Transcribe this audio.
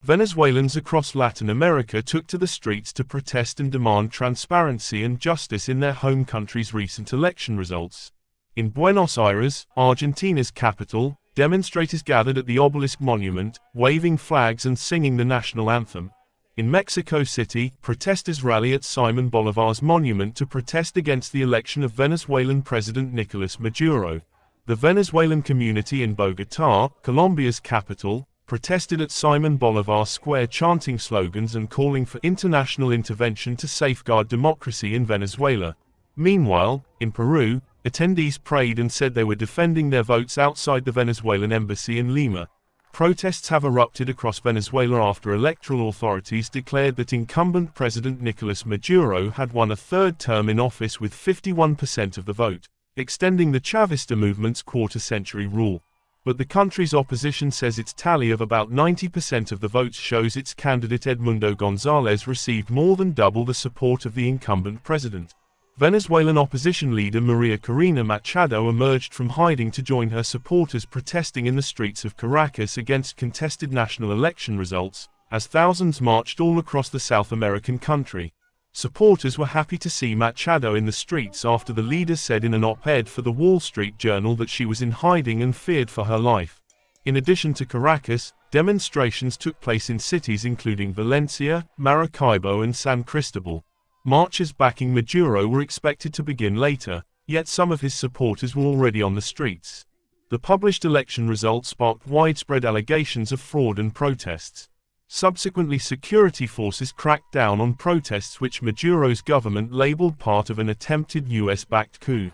Venezuelans across Latin America took to the streets to protest and demand transparency and justice in their home country's recent election results. In Buenos Aires, Argentina's capital, demonstrators gathered at the obelisk monument, waving flags and singing the national anthem. In Mexico City, protesters rally at Simon Bolivar's monument to protest against the election of Venezuelan President Nicolas Maduro. The Venezuelan community in Bogotá, Colombia's capital, protested at Simon Bolivar Square chanting slogans and calling for international intervention to safeguard democracy in Venezuela. Meanwhile, in Peru, attendees prayed and said they were defending their votes outside the Venezuelan embassy in Lima. Protests have erupted across Venezuela after electoral authorities declared that incumbent President Nicolas Maduro had won a third term in office with 51% of the vote, extending the Chavista movement's quarter-century rule. But the country's opposition says its tally of about 90% of the votes shows its candidate Edmundo González received more than double the support of the incumbent president. Venezuelan opposition leader Maria Corina Machado emerged from hiding to join her supporters protesting in the streets of Caracas against contested national election results, as thousands marched all across the South American country. Supporters were happy to see Machado in the streets after the leader said in an op-ed for the Wall Street Journal that she was in hiding and feared for her life. In addition to Caracas, demonstrations took place in cities including Valencia, Maracaibo and San Cristobal. Marches backing Maduro were expected to begin later, yet some of his supporters were already on the streets. The published election results sparked widespread allegations of fraud and protests. Subsequently, security forces cracked down on protests which Maduro's government labeled part of an attempted US-backed coup.